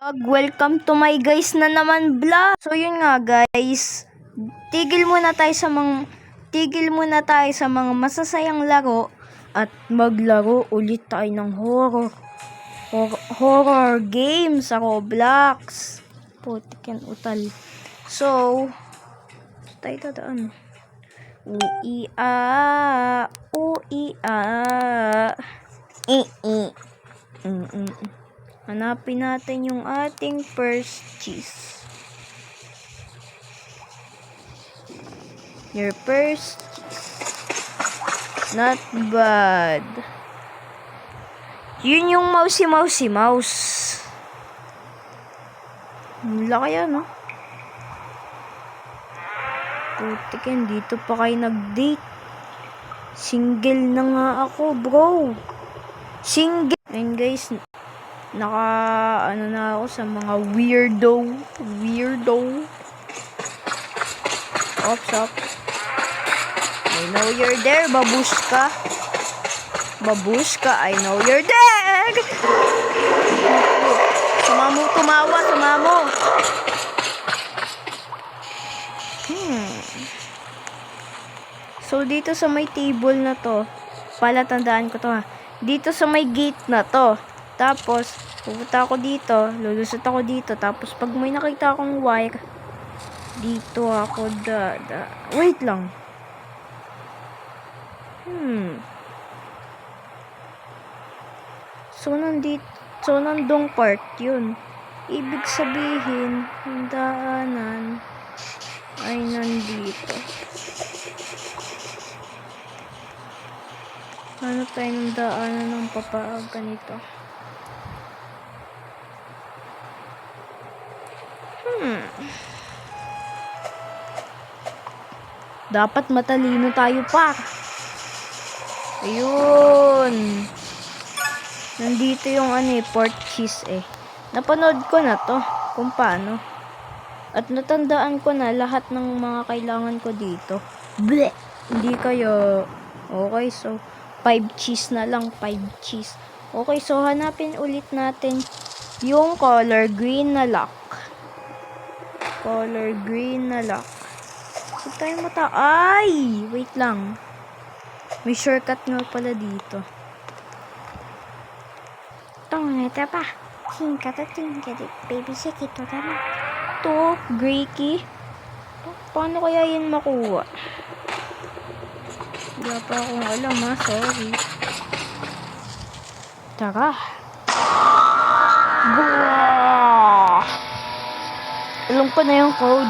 Welcome to my guys na naman vlog. So yun nga guys, tigil muna tayo sa mga masasayang laro at maglaro ulit tayo ng horror game sa Roblox. Putik yan utal. So tayo dadaan. Uia. Hanapin natin yung ating first cheese. Your first cheese. Not bad. Yun yung mouse. Wala kaya, no? Putikin, dito pa kayo nag-date. Single na nga ako, bro. Single. And guys, ano na ako sa mga weirdo. Ops. I know you're there, babushka. I know you're there. Sumamo. So, dito sa may table na to, palatandaan ko to ha. Dito sa may gate na to. Tapos, pupunta ako dito, lulusot ako dito, tapos pag may nakita akong wire, dito ako wait lang. So, nandong part yun. Ibig sabihin, ang daanan ay nandito. Ano tayo ng daanan ng papaaga nito? Dapat matalino tayo pa. Ayun. Nandito yung port cheese Napanood ko na to kung paano. At natandaan ko na lahat ng mga kailangan ko dito. Bleh! Hindi kayo. Okay, so 5 cheese na lang. 5 cheese. Okay, so hanapin ulit natin yung color green na lock. So tayo ay! Wait lang. May shortcut nga pala dito. Ito pa. Tingkat. Baby siya kito tama. Ito, gray key. Paano kaya yun makuha? Wala pa akong alam ha. Sorry. Tara. Alam ko na yung code.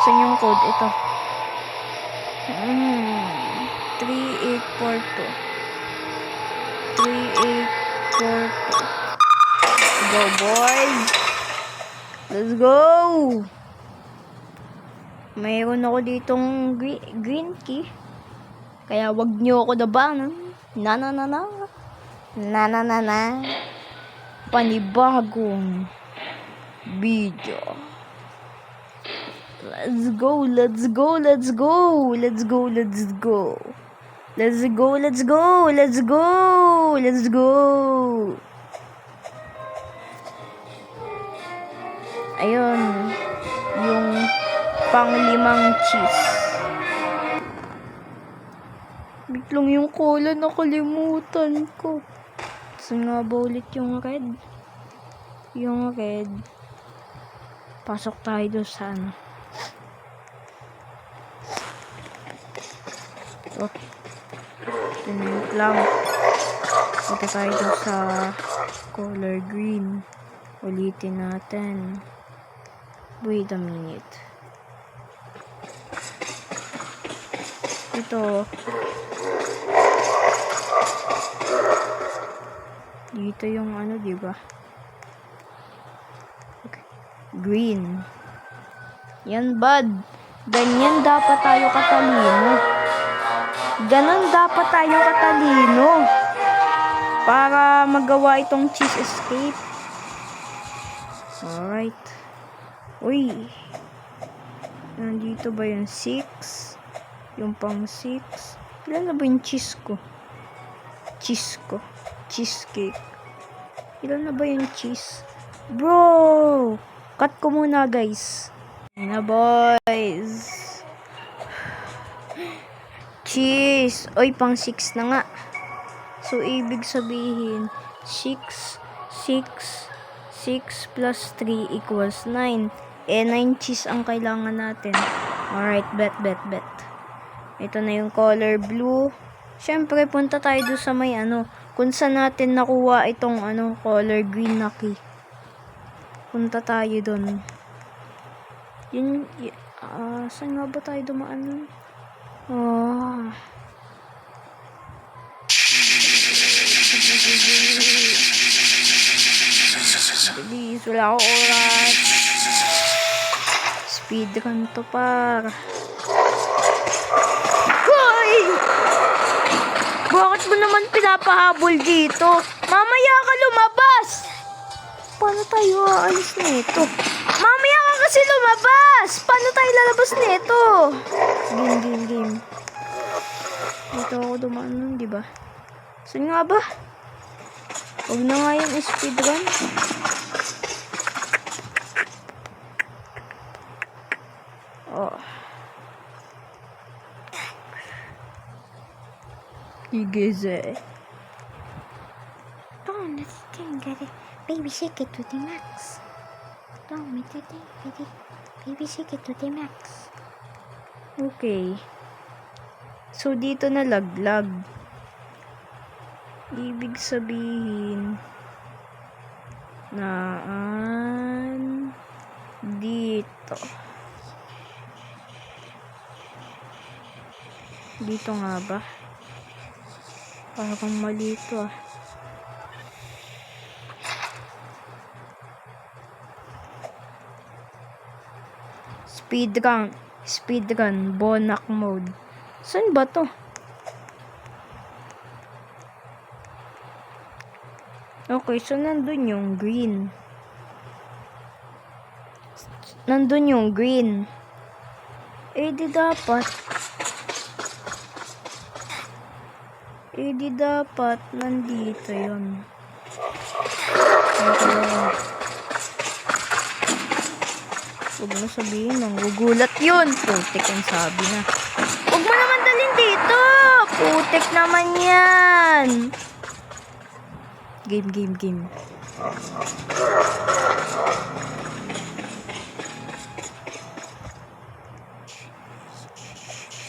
Saan yung code? Ito. 3842. 3842. Go, boys. Let's go. Mayroon ako ditong green key. Kaya wag nyo ako dabangan. Panibagong video. Let's go. Ayun. Yung pang-5 cheese. Biglang yung cola nakalimutan ko. Saan nga ba ulit yung red? Yung red. Pasok tayo doon sa Tinink lang. Punta tayo doon sa color green. Ulitin natin. Wait a minute. Ito. Dito yung diba? Okay. Green. Yan, bud. Ganyan dapat tayo katalino. Para magawa itong cheese escape. Alright. Uy. Nandito ba yung 6? Yung pang 6. Ilan na ba yung cheese ko? Cheesecake. Ilan na ba yung cheese? Bro! Cut ko muna, guys. Ayun na, boys. Cheese! Oy, pang 6 na nga. So, ibig sabihin, 6 plus 3 equals 9. 9 cheese ang kailangan natin. Alright, bet. Ito na yung color blue. Siyempre, punta tayo doon sa may kung saan natin nakuha itong color green na key. Punta tayo doon. Saan nga ba tayo dumaan nun? Bilis, wala ako oras. Speedrun to par. Hoy! Bakit mo naman pinapahabol dito? Mamaya ka lumabas! Paano tayo aalis nito? Mamaya ka kasi lumabas! Paano tayo lalabas nito? Game. Dito ako dumaan nun, diba? Saan nga ba? Huwag na nga yung speedrun. Igeze. Don't let's get it. Baby shake it to the max. Don't make it baby. Baby shake it to the max. Okay. So, dito na laglag. Ibig sabihin dito. Dito nga ba? Parang mali ito ah. Speedrun, Bonak mode. Saan ba to? Okay, so nandun yung green. di dapat nandito yun. Huwag mo sabihin, manggugulat yun. Putik ang sabi na. Huwag mo naman dalhin dito. Putik naman yan. Game.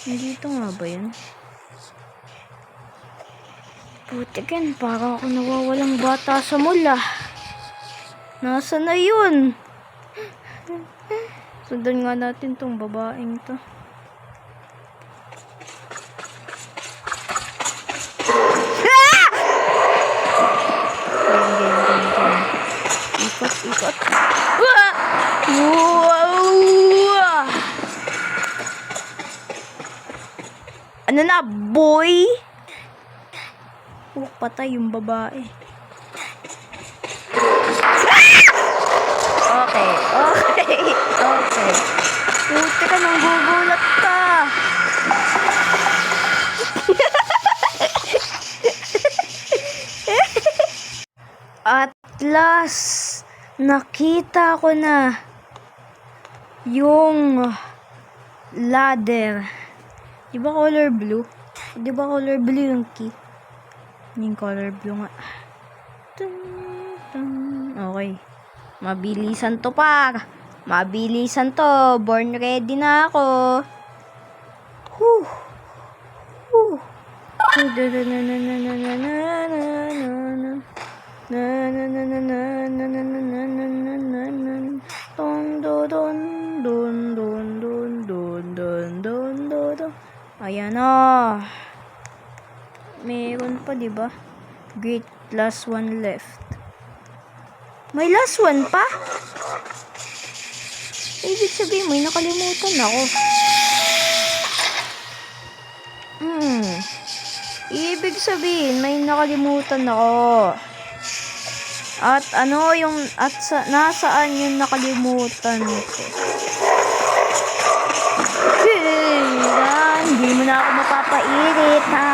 Dito nga ba yun? Putik yan, parang ako nawawalang bata sa mula. Nasaan na yun? Sundan nga natin tong babaeng to. Ikot. Ano na, boy? Patay yung babae. Okay. Puti ka nang gugulat ka. At last, nakita ko na yung ladder. Di ba color blue yung key? Yung color blue nga. Okay. Mabilisan to pa. Born ready na ako. Ayan na. Meron pa, diba? Great, last one left. May last one pa? Ibig sabihin, may nakalimutan ako. Ibig sabihin, may nakalimutan ako. At nasaan yung nakalimutan ko? Hindi mo na ako mapapairit, ha?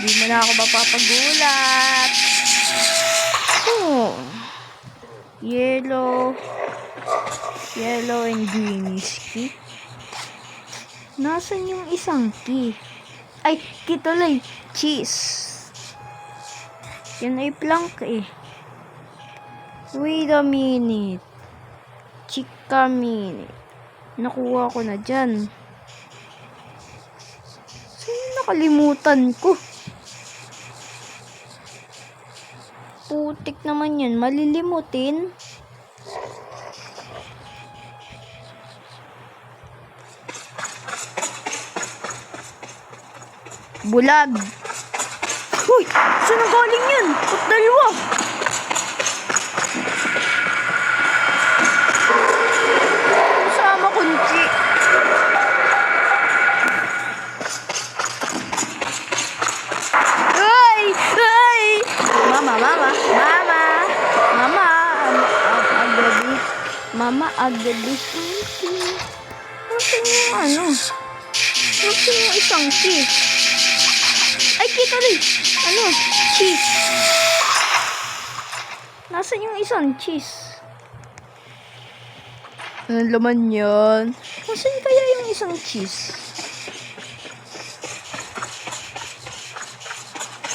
Di mo na ako mapapagulat. Oh. Yellow and greenish key. Nasaan yung isang key? Ay, key tuloy. Cheese. Yan ay plank eh. Wait a minute. Chika minute. Nakuha ko na dyan. Saan nakalimutan ko? Putik naman yan. Malilimutin. Bulag. Uy! Saan ang galing yan? Ba't dalawa? Sama kunci. Ay! Ay! Mama. Agadi. Mama, agadi. Nasaan yung ano? Nasaan yung isang key? Ay, kita rin. Ano? Cheese. Nasaan yung isang cheese? Ano laman yan? Nasaan kaya yung isang cheese?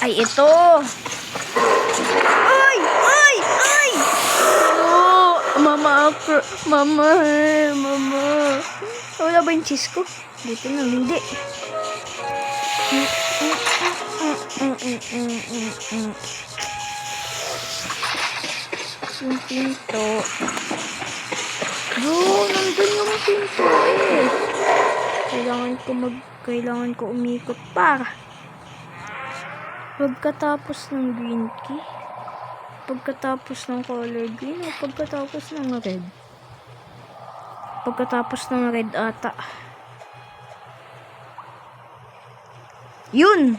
Ay, ito. Ay! Oh, mama. Wala ba yung cheese ko? Dito na, hindi. Yung pinto. Nandun yung pinto eh. Kailangan ko umikot para. Pagkatapos ng green key. Pagkatapos ng color green o pagkatapos ng red. Pagkatapos ng red ata. Yun!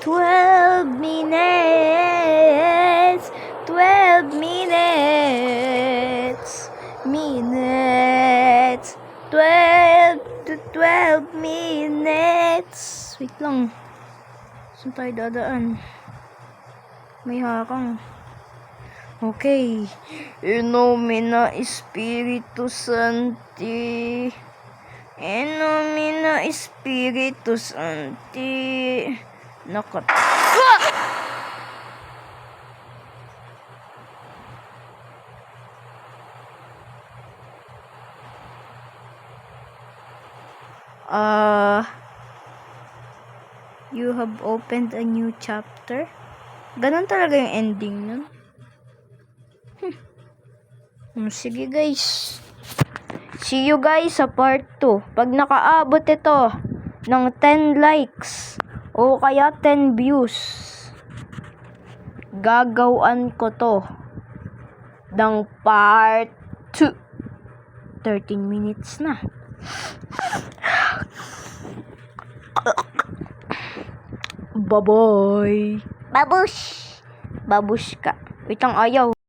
Twelve minutes. 12 minutes. Wait lang. Saan tayo dadaan? May hakang. Okay. In nomine Spiritus Sancti. In nomine Spiritus Sancti. You have opened a new chapter. Ganon talaga yung ending nun. Sige guys. See you guys sa part 2. Pag nakaabot ito ng 10 likes o kaya 10 views, gagawan ko to ng part 2. 13 minutes na. Bye-bye. Babush! Babush ka. Wait lang, ayaw.